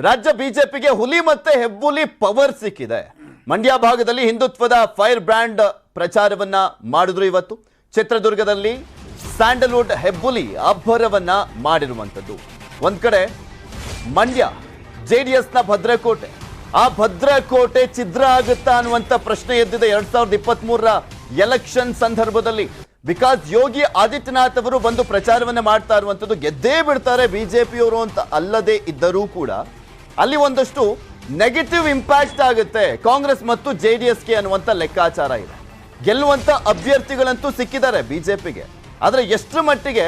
ರಾಜ್ಯ ಬಿಜೆಪಿಗೆ ಹುಲಿ ಮತ್ತೆ ಹೆಬ್ಬುಲಿ ಪವರ್ ಸಿಕ್ಕಿದೆ. ಮಂಡ್ಯ ಭಾಗದಲ್ಲಿ ಹಿಂದುತ್ವದ ಫೈರ್ ಬ್ರ್ಯಾಂಡ್ ಪ್ರಚಾರವನ್ನ ಮಾಡಿದ್ರು. ಇವತ್ತು ಚಿತ್ರದುರ್ಗದಲ್ಲಿ ಸ್ಯಾಂಡಲ್ವುಡ್ ಹೆಬ್ಬುಲಿ ಅಬ್ಬರವನ್ನ ಮಾಡಿರುವಂತದ್ದು. ಒಂದ್ ಕಡೆ ಮಂಡ್ಯ ಜೆಡಿಎಸ್ನ ಭದ್ರಕೋಟೆ, ಆ ಭದ್ರಕೋಟೆ ಛಿದ್ರ ಆಗುತ್ತಾ ಅನ್ನುವಂತ ಪ್ರಶ್ನೆ ಎದ್ದಿದೆ 2023ರ ಎಲೆಕ್ಷನ್ ಸಂದರ್ಭದಲ್ಲಿ. ಬಿಕಾಸ್ ಯೋಗಿ ಆದಿತ್ಯನಾಥ್ ಅವರು ಬಂದು ಪ್ರಚಾರವನ್ನ ಮಾಡ್ತಾ ಇರುವಂತದ್ದು ಗೆದ್ದೇ ಬಿಡ್ತಾರೆ ಬಿಜೆಪಿಯವರು ಅಂತ ಅಲ್ಲದೆ ಇದ್ದರೂ ಕೂಡ ಅಲ್ಲಿ ಒಂದಷ್ಟು ನೆಗೆಟಿವ್ ಇಂಪ್ಯಾಕ್ಟ್ ಆಗುತ್ತೆ ಕಾಂಗ್ರೆಸ್ ಮತ್ತು ಜೆಡಿಎಸ್ಗೆ ಅನ್ನುವಂತ ಲೆಕ್ಕಾಚಾರ ಇದೆ. ಗೆಲ್ಲುವಂತ ಅಭ್ಯರ್ಥಿಗಳಂತೂ ಸಿಕ್ಕಿದ್ದಾರೆ ಬಿಜೆಪಿಗೆ, ಆದ್ರೆ ಎಷ್ಟರ ಮಟ್ಟಿಗೆ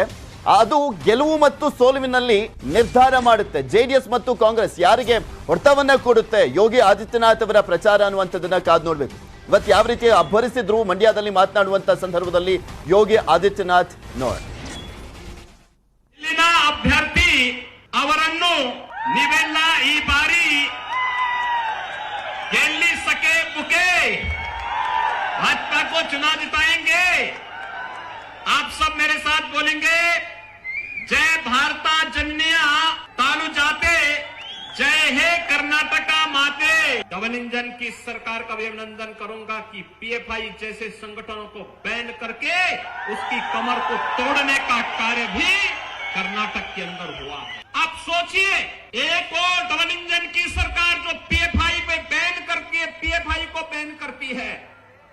ಅದು ಗೆಲುವು ಮತ್ತು ಸೋಲುವಿನಲ್ಲಿ ನಿರ್ಧಾರ ಮಾಡುತ್ತೆ. ಜೆಡಿಎಸ್ ಮತ್ತು ಕಾಂಗ್ರೆಸ್ ಯಾರಿಗೆ ಹೊಡೆತವನ್ನ ಕೊಡುತ್ತೆ ಯೋಗಿ ಆದಿತ್ಯನಾಥ್ ಅವರ ಪ್ರಚಾರ ಅನ್ನುವಂಥದ್ದನ್ನ ಕಾದು ನೋಡ್ಬೇಕು. ಇವತ್ತು ಯಾವ ರೀತಿ ಅಬ್ಬರಿಸಿದ್ರು ಮಂಡ್ಯದಲ್ಲಿ ಮಾತನಾಡುವಂತ ಸಂದರ್ಭದಲ್ಲಿ ಯೋಗಿ ಆದಿತ್ಯನಾಥ್ ನೋಡಿ. ಇಲ್ಲಿನ ಅಭ್ಯರ್ಥಿ ಅವರನ್ನು ನೀವೆಲ್ಲ ಈ ಬಾರಿ ಗೆಲ್ಲಿಸಕ್ಕೆ ಬುಕೆ भाजपा को चुनाव जिताएंगे. आप सब मेरे साथ बोलेंगे जय भारता जननिया तालु जाते जय हे कर्नाटका माते. डबल इंजन की सरकार का भी अभिनंदन करूंगा कि पीएफआई जैसे संगठनों को बैन करके उसकी कमर को तोड़ने का कार्य भी कर्नाटक के अंदर हुआ. आप सोचिए, एक और डबल इंजन की सरकार जो पीएफआई पे बैन करके पीएफआई को बैन करती है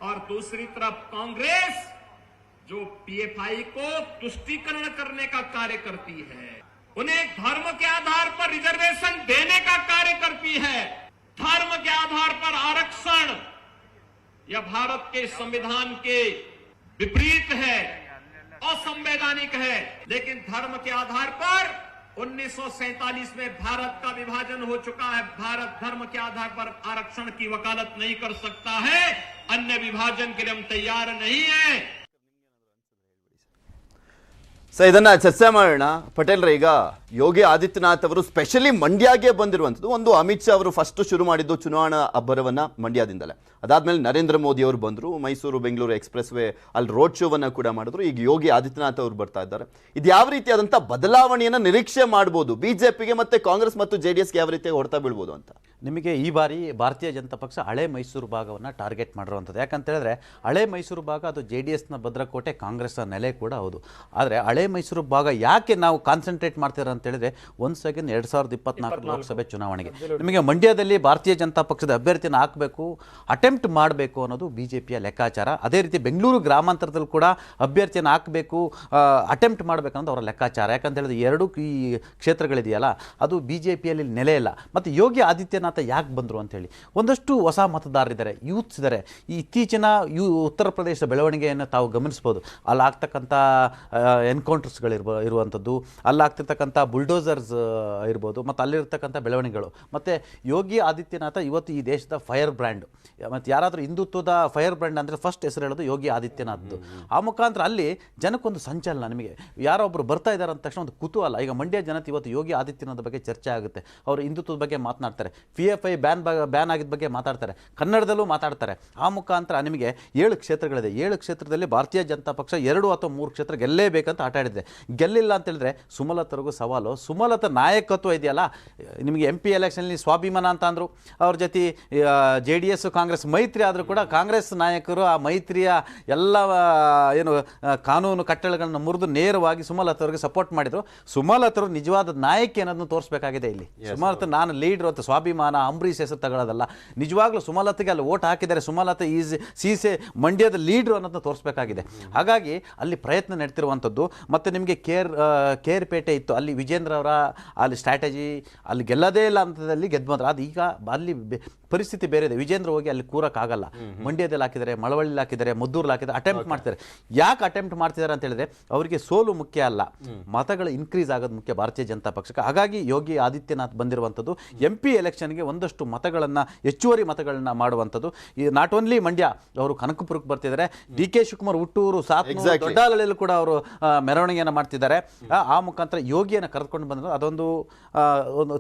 और दूसरी तरफ कांग्रेस जो पीएफआई को तुष्टीकरण करने का कार्य करती है, उन्हें धर्म के आधार पर रिजर्वेशन देने का कार्य करती है. धर्म के आधार पर आरक्षण यह भारत के संविधान के विपरीत है, असंवैधानिक है. लेकिन धर्म के आधार पर 1947 में भारत का विभाजन हो चुका है. भारत धर्म के आधार पर आरक्षण की वकालत नहीं कर सकता है. अन्य विभाजन के लिए हम तैयार नहीं है. ಇದನ್ನ ಚರ್ಚೆ ಮಾಡೋಣ. ಪಟೇಲ್ರೆ, ಈಗ ಯೋಗಿ ಆದಿತ್ಯನಾಥ್ ಅವರು ಸ್ಪೆಷಲಿ ಮಂಡ್ಯಗೆ ಬಂದಿರುವಂಥದ್ದು. ಒಂದು ಅಮಿತ್ ಶಾ ಅವರು ಫಸ್ಟ್ ಶುರು ಮಾಡಿದ್ದು ಚುನಾವಣಾ ಅಬ್ಬರವನ್ನ ಮಂಡ್ಯದಿಂದಲೇ. ಅದಾದ್ಮೇಲೆ ನರೇಂದ್ರ ಮೋದಿ ಅವರು ಬಂದರು, ಮೈಸೂರು ಬೆಂಗಳೂರು ಎಕ್ಸ್ಪ್ರೆಸ್ ವೇ ಅಲ್ಲಿ ರೋಡ್ ಶೋವನ್ನ ಕೂಡ ಮಾಡಿದ್ರು. ಈಗ ಯೋಗಿ ಆದಿತ್ಯನಾಥ್ ಅವರು ಬರ್ತಾ ಇದ್ದಾರೆ. ಇದು ಯಾವ ರೀತಿಯಾದಂಥ ಬದಲಾವಣೆಯನ್ನು ನಿರೀಕ್ಷೆ ಮಾಡ್ಬೋದು ಬಿಜೆಪಿಗೆ ಮತ್ತೆ ಕಾಂಗ್ರೆಸ್ ಮತ್ತು ಜೆಡಿಎಸ್ಗೆ ಯಾವ ರೀತಿಯಾಗಿ ಹೊಡೆತ ಬೀಳ್ಬೋದು ಅಂತ? ನಿಮಗೆ ಈ ಬಾರಿ ಭಾರತೀಯ ಜನತಾ ಪಕ್ಷ ಹಳೆ ಮೈಸೂರು ಭಾಗವನ್ನು ಟಾರ್ಗೆಟ್ ಮಾಡಿರುವಂಥದ್ದು. ಯಾಕಂತ ಹೇಳಿದ್ರೆ ಹಳೆ ಮೈಸೂರು ಭಾಗ ಅದು JDSನ ಭದ್ರಕೋಟೆ, ಕಾಂಗ್ರೆಸ್ನ ನೆಲೆ ಕೂಡ ಹೌದು. ಆದರೆ ಹಳೆ ಮೈಸೂರು ಭಾಗ ಯಾಕೆ ನಾವು ಕಾನ್ಸಂಟ್ರೇಟ್ ಮಾಡ್ತೀರ ಅಂತ ಹೇಳಿದ್ರೆ, ಒಂದು ಸೆಕೆಂಡ್ 2024 ಲೋಕಸಭೆ ಚುನಾವಣೆಗೆ ನಿಮಗೆ ಮಂಡ್ಯದಲ್ಲಿ ಭಾರತೀಯ ಜನತಾ ಪಕ್ಷದ ಅಭ್ಯರ್ಥಿನ ಹಾಕಬೇಕು, ಅಟೆಂಪ್ಟ್ ಮಾಡಬೇಕು ಅನ್ನೋದು ಬಿಜೆಪಿಯ ಲೆಕ್ಕಾಚಾರ. ಅದೇ ರೀತಿ ಬೆಂಗಳೂರು ಗ್ರಾಮಾಂತರದಲ್ಲಿ ಕೂಡ ಅಭ್ಯರ್ಥಿಯನ್ನು ಹಾಕಬೇಕು, ಅಟೆಂಪ್ಟ್ ಮಾಡಬೇಕು ಅನ್ನೋದು ಅವರ ಲೆಕ್ಕಾಚಾರ. ಯಾಕಂತ ಹೇಳಿದ್ರೆ ಎರಡೂ ಈ ಕ್ಷೇತ್ರಗಳಿದೆಯಲ್ಲ ಅದು ಬಿಜೆಪಿಯಲ್ಲಿ ನೆಲೆ ಇಲ್ಲ. ಮತ್ತು ಯೋಗಿ ಆದಿತ್ಯನಾಥ್ ಯಾಕೆ ಬಂದರು ಅಂತೇಳಿ ಒಂದಷ್ಟು ಹೊಸ ಮತದಾರರಿದ್ದಾರೆ, ಯೂತ್ಸ್ ಇದ್ದಾರೆ. ಈ ಇತ್ತೀಚಿನ ಉತ್ತರ ಪ್ರದೇಶದ ಬೆಳವಣಿಗೆಯನ್ನು ತಾವು ಗಮನಿಸ್ಬೋದು. ಅಲ್ಲಾಗ್ತಕ್ಕಂಥ ಇರುವಂಥದ್ದು, ಅಲ್ಲಾಗ್ತಿರ್ತಕ್ಕಂಥ ಬುಲ್ಡೋಸರ್ಸ್ ಇರ್ಬೋದು, ಮತ್ತು ಅಲ್ಲಿರ್ತಕ್ಕಂಥ ಬೆಳವಣಿಗೆಗಳು. ಮತ್ತು ಯೋಗಿ ಆದಿತ್ಯನಾಥ ಇವತ್ತು ಈ ದೇಶದ ಫೈರ್ ಬ್ರ್ಯಾಂಡ್. ಮತ್ತು ಯಾರಾದರೂ ಹಿಂದುತ್ವದ ಫೈರ್ ಬ್ರ್ಯಾಂಡ್ ಅಂದರೆ ಫಸ್ಟ್ ಹೆಸರು ಹೇಳೋದು ಯೋಗಿ ಆದಿತ್ಯನಾಥ್ದು. ಆ ಮುಖಾಂತರ ಅಲ್ಲಿ ಜನಕ್ಕೊಂದು ಸಂಚಲನ. ನಿಮಗೆ ಯಾರೊಬ್ಬರು ಬರ್ತಾ ಇದ್ದಾರೆ ಅಂದ ತಕ್ಷಣ ಒಂದು ಕುತೂಹಲ. ಈಗ ಮಂಡ್ಯ ಜನತೆ ಇವತ್ತು ಯೋಗಿ ಆದಿತ್ಯನಾಥ್ ಬಗ್ಗೆ ಚರ್ಚೆ ಆಗುತ್ತೆ. ಅವರು ಹಿಂದುತ್ವದ ಬಗ್ಗೆ ಮಾತನಾಡ್ತಾರೆ, PFI ಬ್ಯಾನ್ ಆಗಿದ್ದ ಬಗ್ಗೆ ಮಾತಾಡ್ತಾರೆ, ಕನ್ನಡದಲ್ಲೂ ಮಾತಾಡ್ತಾರೆ. ಆ ಮುಖಾಂತರ ನಿಮಗೆ 7 ಕ್ಷೇತ್ರಗಳಿದೆ. 7 ಕ್ಷೇತ್ರದಲ್ಲಿ ಭಾರತೀಯ ಜನತಾ ಪಕ್ಷ 2 ಅಥವಾ 3 ಕ್ಷೇತ್ರ ಗೆಲ್ಲೇಬೇಕಂತ ಆಟ ಆಡಿದೆ. ಗೆಲ್ಲಿಲ್ಲ ಅಂತ ಹೇಳಿದ್ರೆ ಸುಮಲತರಿಗೂ ಸವಾಲು. ಸುಮಲತಾ ನಾಯಕತ್ವ ಇದೆಯಲ್ಲ, ನಿಮಗೆ MP ಎಲೆಕ್ಷನ್ಲಿ ಸ್ವಾಭಿಮಾನ ಅಂತ ಅಂದರು. ಅವ್ರ ಜೊತೆ JDS ಕಾಂಗ್ರೆಸ್ ಮೈತ್ರಿ ಆದರೂ ಕೂಡ ಕಾಂಗ್ರೆಸ್ ನಾಯಕರು ಆ ಮೈತ್ರಿಯ ಎಲ್ಲ ಏನು ಕಾನೂನು ಕಟ್ಟಳೆಗಳನ್ನು ಮುರಿದು ನೇರವಾಗಿ ಸುಮಲತರಿಗೆ ಸಪೋರ್ಟ್ ಮಾಡಿದರು. ಸುಮಲತರು ನಿಜವಾದ ನಾಯಕಿ ಅನ್ನೋದನ್ನು ತೋರಿಸಬೇಕಾಗಿದೆ ಇಲ್ಲಿ. ಸುಮಲತಾ ನಾನು ಲೀಡ್ರು ಅಂತ ಸ್ವಾಭಿಮಾನ ಅಂಬರೀಷ್ ಹೆಸರು ತಗೊಳ್ಳೋದಲ್ಲ, ನಿಜವಾಗ್ಲೂ ಸುಮಲತೆಗೆ ಅಲ್ಲಿ ಓಟ್ ಹಾಕಿದ್ದಾರೆ. ಸುಮಲತಾ ಈಸ್ ಸೀಸೆ ಮಂಡ್ಯದ ಲೀಡ್ರು ಅನ್ನೋದನ್ನ ತೋರಿಸಬೇಕಾಗಿದೆ. ಹಾಗಾಗಿ ಅಲ್ಲಿ ಪ್ರಯತ್ನ ನಡೆತಿರುವಂಥದ್ದು. ಮತ್ತು ನಿಮಗೆ ಕೇರ್ಪೇಟೆ ಇತ್ತು, ಅಲ್ಲಿ ವಿಜೇಂದ್ರ ಅವರ ಅಲ್ಲಿ ಸ್ಟ್ರಾಟಜಿ, ಅಲ್ಲಿ ಗೆಲ್ಲದೇ ಇಲ್ಲ ಅಂತದಲ್ಲಿ ಗೆದ್ದು ಬಂದ್ರು. ಅದು ಈಗ ಅಲ್ಲಿ ಪರಿಸ್ಥಿತಿ ಬೇರೆ ಇದೆ. ವಿಜೇಂದ್ರ ಹೋಗಿ ಅಲ್ಲಿ ಕೂರಕ್ಕಾಗಲ್ಲ. ಮಂಡ್ಯದಲ್ಲಿ ಹಾಕಿದ್ದಾರೆ, ಮಳವಳ್ಳಿಲಿ ಹಾಕಿದ್ದಾರೆ, ಮದ್ದೂರಲ್ಲಿ ಹಾಕಿದ್ದಾರೆ, ಅಟೆಂಪ್ಟ್ ಮಾಡ್ತಾರೆ. ಯಾಕೆ ಅಟೆಂಪ್ಟ್ ಮಾಡ್ತಿದ್ದಾರೆ ಅಂತ ಹೇಳಿದ್ರೆ ಅವರಿಗೆ ಸೋಲು ಮುಖ್ಯ ಅಲ್ಲ, ಮತಗಳು ಇನ್ಕ್ರೀಸ್ ಆಗೋದು ಮುಖ್ಯ ಭಾರತೀಯ ಜನತಾ ಪಕ್ಷಕ್ಕೆ. ಹಾಗಾಗಿ ಯೋಗಿ ಆದಿತ್ಯನಾಥ್ ಬಂದಿರುವಂಥದ್ದು MP ಎಲೆಕ್ಷನ್ಗೆ ಒಂದಷ್ಟು ಮತಗಳನ್ನು, ಹೆಚ್ಚುವರಿ ಮತಗಳನ್ನ ಮಾಡುವಂಥದ್ದು. ಈ ನಾಟ್ ಓನ್ಲಿ ಮಂಡ್ಯ, ಅವರು ಕನಕಪುರಕ್ಕೆ ಬರ್ತಿದ್ದಾರೆ. DK ಶಿವಕುಮಾರ್ ಹುಟ್ಟೂರು, ಸಾತ್ನೂರು, ದೊಡ್ಡಾಲಹಳ್ಳಿಯಲ್ಲೂ ಕೂಡ ಅವರು ಮೆರವಣಿಗೆಯನ್ನು ಮಾಡ್ತಿದ್ದಾರೆ. ಆ ಮುಖಾಂತರ ಯೋಗಿಯನ್ನು ಕರೆದುಕೊಂಡು ಬಂದರು. ಅದೊಂದು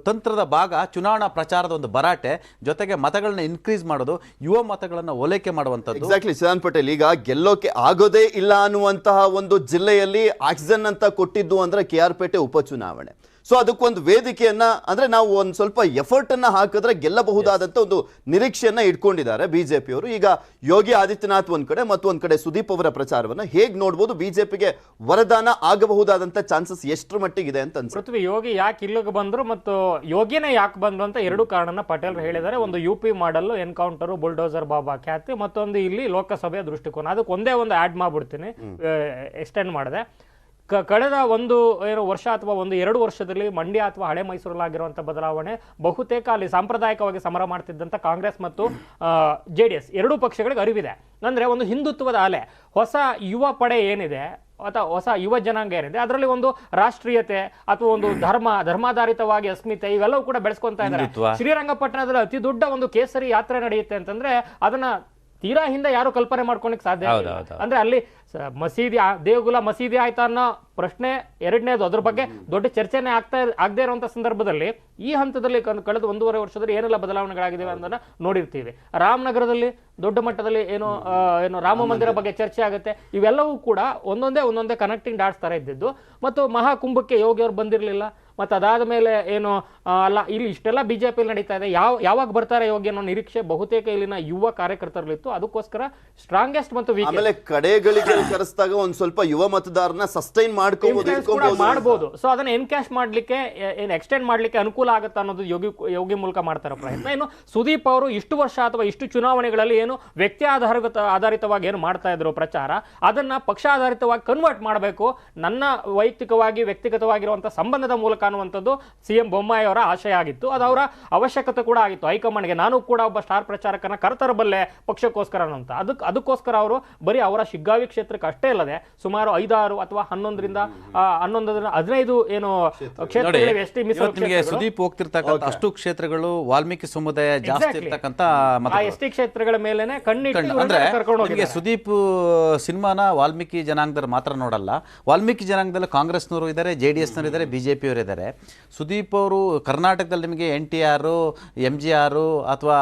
ತಂತ್ರದ ಭಾಗ, ಚುನಾವಣಾ ಪ್ರಚಾರದ ಒಂದು ಭರಾಟೆ, ಜೊತೆಗೆ ಮತಗಳನ್ನ ಇನ್ಕ್ರೀಸ್ ಮಾಡೋದು, ಯುವ ಮತಗಳನ್ನ ಓಲೈಕೆ ಮಾಡುವಂಥದ್ದು. ಎಕ್ಸಾಕ್ಟ್ಲಿ ಸಿದ್ಧಾಂತ್ ಪಟೇಲ್, ಈಗ ಗೆಲ್ಲೋಕೆ ಆಗೋದೇ ಇಲ್ಲ ಅನ್ನುವಂತಹ ಒಂದು ಜಿಲ್ಲೆಯಲ್ಲಿ ಆಕ್ಸಿಜನ್ ಅಂತ ಕೊಟ್ಟಿದ್ದು ಅಂದ್ರೆ KR ಪೇಟೆ ಉಪಚುನಾವಣೆ. ಸೊ ಅದಕ್ಕೊಂದು ವೇದಿಕೆಯನ್ನ ಅಂದ್ರೆ ನಾವು ಒಂದು ಸ್ವಲ್ಪ ಎಫರ್ಟ್ ಅನ್ನ ಹಾಕಿದ್ರೆ ಗೆಲ್ಲಬಹುದಾದಂತ ಒಂದು ನಿರೀಕ್ಷೆಯನ್ನ ಇಟ್ಕೊಂಡಿದ್ದಾರೆ ಬಿಜೆಪಿಯವರು. ಈಗ ಯೋಗಿ ಆದಿತ್ಯನಾಥ್ ಒಂದ್ ಕಡೆ ಮತ್ತೊಂದ್ ಕಡೆ ಸುದೀಪ್ ಅವರ ಪ್ರಚಾರವನ್ನ ಹೇಗ್ ನೋಡ್ಬೋದು? ಬಿಜೆಪಿಗೆ ವರದಾನ ಆಗಬಹುದಾದಂತ ಚಾನ್ಸಸ್ ಎಷ್ಟರ ಮಟ್ಟಿಗಿದೆ ಅಂತ ಅನ್ಸುತ್ತೆ? ಪೃಥ್ವಿ, ಯೋಗಿ ಯಾಕೆ ಇಲ್ಲಿಗೆ ಬಂದ್ರು ಮತ್ತು ಯೋಗಿನೇ ಯಾಕೆ ಬಂದ್ರು ಅಂತ ಎರಡು ಕಾರಣನ ಪಟೇಲ್ ಹೇಳಿದ್ದಾರೆ. ಒಂದು UP ಮಾಡಲ್ ಎನ್ಕೌಂಟರ್, ಬುಲ್ಡೋಸರ್ ಬಾಬಾ ಖ್ಯಾತಿ, ಮತ್ತೊಂದು ಇಲ್ಲಿ ಲೋಕಸಭೆಯ ದೃಷ್ಟಿಕೋನ. ಅದಕ್ಕೆ ಒಂದೇ ಒಂದು ಆಡ್ ಮಾಡ್ಬಿಡ್ತೀನಿ, ಎಕ್ಸ್ಟೆಂಡ್ ಮಾಡಿದೆ. ಕಳೆದ ಒಂದು ವರ್ಷ ಅಥವಾ 1-2 ವರ್ಷದಲ್ಲಿ ಮಂಡ್ಯ ಅಥವಾ ಹಳೆ ಮೈಸೂರಲ್ಲಾಗಿರುವಂಥ ಬದಲಾವಣೆ ಬಹುತೇಕ ಅಲ್ಲಿ ಸಾಂಪ್ರದಾಯಿಕವಾಗಿ ಸಮರ ಮಾಡ್ತಿದ್ದಂಥ ಕಾಂಗ್ರೆಸ್ ಮತ್ತು JDS ಎರಡೂ ಪಕ್ಷಗಳಿಗೆ ಅರಿವಿದೆ. ಅಂದರೆ ಒಂದು ಹಿಂದುತ್ವದ ಅಲೆ, ಹೊಸ ಯುವ ಪಡೆ ಏನಿದೆ ಅಥವಾ ಹೊಸ ಯುವ ಜನಾಂಗ ಏನಿದೆ ಅದರಲ್ಲಿ ಒಂದು ರಾಷ್ಟ್ರೀಯತೆ ಅಥವಾ ಒಂದು ಧರ್ಮಾಧಾರಿತವಾಗಿ ಅಸ್ಮಿತೆ ಇವೆಲ್ಲವೂ ಕೂಡ ಬೆಳೆಸ್ಕೊಂತ ಇದ್ದಾರೆ. ಶ್ರೀರಂಗಪಟ್ಟಣದಲ್ಲಿ ಅತಿ ದೊಡ್ಡ ಒಂದು ಕೇಸರಿ ಯಾತ್ರೆ ನಡೆಯುತ್ತೆ ಅಂತಂದ್ರೆ ಅದನ್ನ ತೀರಾ ಹಿಂದೆ ಯಾರು ಕಲ್ಪನೆ ಮಾಡ್ಕೊಳಕ್ ಸಾಧ್ಯ ಇಲ್ಲ. ಅಂದ್ರೆ ಅಲ್ಲಿ ಮಸೀದಿ ದೇಗುಲ ಮಸೀದಿ ಆಯ್ತಾ ಅನ್ನೋ ಪ್ರಶ್ನೆ ಎರಡನೇದು. ಅದ್ರ ಬಗ್ಗೆ ದೊಡ್ಡ ಚರ್ಚೆನೆ ಆಗದೆ ಇರುವಂತ ಸಂದರ್ಭದಲ್ಲಿ ಈ ಹಂತದಲ್ಲಿ ಕಳೆದ 1.5 ವರ್ಷದಲ್ಲಿ ಏನೆಲ್ಲ ಬದಲಾವಣೆಗಳಾಗಿವೆ ಅನ್ನೋದನ್ನ ನೋಡಿರ್ತೀವಿ. ರಾಮನಗರದಲ್ಲಿ ದೊಡ್ಡ ಮಟ್ಟದಲ್ಲಿ ಏನು ರಾಮ ಮಂದಿರ ಬಗ್ಗೆ ಚರ್ಚೆ ಆಗುತ್ತೆ. ಇವೆಲ್ಲವೂ ಕೂಡ ಒಂದೊಂದೇ ಕನೆಕ್ಟಿಂಗ್ ಡಾಟ್ಸ್ ತರ ಇದ್ದಿದ್ದು. ಮತ್ತು ಮಹಾಕುಂಭಕ್ಕೆ ಯೋಗಿ ಅವ್ರು ಬಂದಿರಲಿಲ್ಲ. ಮತ್ತು ಅದಾದ ಮೇಲೆ ಏನು ಅಲ್ಲ, ಇಲ್ಲಿ ಇಷ್ಟೆಲ್ಲ ಬಿಜೆಪಿ ನಡೀತಾ ಇದೆ. ಯಾವಾಗ ಬರ್ತಾರೆ ಯೋಗಿ ಅನ್ನೋ ನಿರೀಕ್ಷೆ ಬಹುತೇಕ ಇಲ್ಲಿನ ಯುವ ಕಾರ್ಯಕರ್ತರಲ್ಲಿತ್ತು. ಅದಕ್ಕೋಸ್ಕರ ಸ್ಟ್ರಾಂಗೆಸ್ಟ್ ಮತ್ತು ಆಮೇಲೆ ಕಡೆಗಳಿಗೆ ಕರೆಸಿದಾಗ ಒಂದ್ ಸ್ವಲ್ಪ ಯುವ ಮತದಾರನ ಸಸ್ಟೈನ್ ಮಾಡಬಹುದು. ಸೊ ಅದನ್ನ ಎನ್ಕ್ಯಾಶ್ ಮಾಡ್ಲಿಕ್ಕೆ ಎಕ್ಸ್ಟೆಂಡ್ ಮಾಡ್ಲಿಕ್ಕೆ ಅನುಕೂಲ ಆಗುತ್ತೆ ಅನ್ನೋದು ಯೋಗಿ ಮೂಲಕ ಮಾಡ್ತಾರೋ ಪ್ರಯತ್ನ. ಇನ್ನು ಸುದೀಪ್ ಅವರು ಇಷ್ಟು ವರ್ಷ ಅಥವಾ ಇಷ್ಟು ಚುನಾವಣೆಗಳಲ್ಲಿ ಏನು ವ್ಯಕ್ತಿ ಆಧಾರಿತವಾಗಿ ಏನು ಮಾಡ್ತಾ ಇದ್ರು ಪ್ರಚಾರ, ಅದನ್ನ ಪಕ್ಷ ಆಧಾರಿತವಾಗಿ ಕನ್ವರ್ಟ್ ಮಾಡಬೇಕು, ನನ್ನ ವ್ಯಕ್ತಿಗತವಾಗಿರುವಂತಹ ಸಂಬಂಧದ ಮೂಲಕ ಅನ್ನುವಂಥದ್ದು CM ಬೊಮ್ಮಾಯಿ ಅವರ ಆಶಯ ಆಗಿತ್ತು. ಅದು ಅವರ ಅವಶ್ಯಕತೆ ಕೂಡ ಆಗಿತ್ತು ಹೈಕಮಾಂಡ್ಗೆ. ನಾನು ಕೂಡ ಒಬ್ಬ ಸ್ಟಾರ್ ಪ್ರಚಾರಕನ ಕರೆತರಬಲ್ಲೆ ಪಕ್ಷಕ್ಕೋಸ್ಕರ ಅಂತ. ಅದಕ್ಕೋಸ್ಕರ ಅವರು ಬರೀ ಅವರ ಶಿಗ್ಗಾವಿ ಕ್ಷೇತ್ರಕ್ಕೆ ಅಷ್ಟೇ ಅಲ್ಲದೆ ಸುಮಾರು 5-6 ಅಥವಾ 11-15 ಏನು ಕ್ಷೇತ್ರಗಳಿಗೆ ಸುದೀಪ್ ಹೋಗ್ತಿರ್ತಕ್ಕಂಥ ಅಷ್ಟು ಕ್ಷೇತ್ರಗಳು ವಾಲ್ಮೀಕಿ ಸಮುದಾಯ ಜಾಸ್ತಿ ಇರ್ತಕ್ಕಂಥ ST ಕ್ಷೇತ್ರಗಳ ಮೇಲೆನೆ ಕಣ್ಣಿಟ್ಟು ಅಂದ್ರೆ ಸುದೀಪ್ ಸಿನಿಮಾನ ವಾಲ್ಮೀಕಿ ಜನಾಂಗದವ್ರು ಮಾತ್ರ ನೋಡಲ್ಲ. ವಾಲ್ಮೀಕಿ ಜನಾಂಗದಲ್ಲಿ ಕಾಂಗ್ರೆಸ್ನವರು ಇದ್ದಾರೆ, JDSನವರು ಇದ್ದಾರೆ, ಬಿಜೆಪಿಯವರು ಇದ್ದಾರೆ. ಸುದೀಪ್ ಅವರು ಕರ್ನಾಟಕದಲ್ಲಿ ನಿಮಗೆ NTR, MGR ಅಥವಾ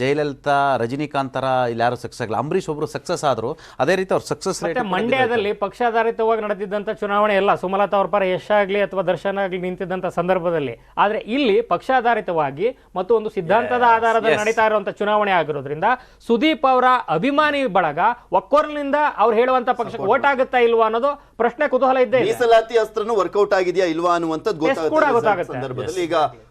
ಜಯಲಲಿತಾ, ರಜನಿಕಾಂತರ ಇಲ್ಲಿ ಯಾರು ಸಕ್ಸಸ್ ಆಗಿಲ್ಲ. ಅಂಬರೀಶ್ ಒಬ್ರು ಸಕ್ಸಸ್ ಆದ್ರು. ಅದೇ ರೀತಿ ಅವ್ರ ಸಕ್ಸಸ್ ರೇಟ್ ಮಂಡ್ಯದಲ್ಲಿ ಪಕ್ಷಾಧಾರಿತವಾಗಿ ನಡೆದಿದ್ದಂತ ಚುನಾವಣೆ ಎಲ್ಲ ಸುಮಲತಾ ಅವ್ರ ಪರ ಯಶ್ ಆಗ್ಲಿ ಅಥವಾ ದರ್ಶನ್ ಆಗ್ಲಿ ನಿಂತಿದ್ದಂತ ಸಂದರ್ಭದಲ್ಲಿ, ಆದ್ರೆ ಇಲ್ಲಿ ಪಕ್ಷಾಧಾರಿತವಾಗಿ ಮತ್ತು ಒಂದು ಸಿದ್ಧಾಂತದ ಆಧಾರದಲ್ಲಿ ನಡೀತಾ ಇರುವಂತ ಚುನಾವಣೆ ಆಗಿರೋದ್ರಿಂದ ಸುದೀಪ್ ಅವರ ಅಭಿಮಾನಿ ಬಳಗ ಒಕ್ಕೊರಲಿನಿಂದ ಅವ್ರು ಹೇಳುವಂತ ಪಕ್ಷಕ್ಕೆ ವೋಟ್ ಆಗುತ್ತಾ ಇಲ್ವಾ ಅನ್ನೋದು ಪ್ರಶ್ನೆ ಕುತೂಹಲ ಇದ್ದೇ. ಮೀಸಲಾತಿ ಅಸ್ತ್ರನು ವರ್ಕೌಟ್ ಆಗಿದೆಯಾ ಇಲ್ವಾ ಅನ್ನುವಂಥದ್ದು ಗೊತ್ತಾಗುತ್ತೆ. ಈಗ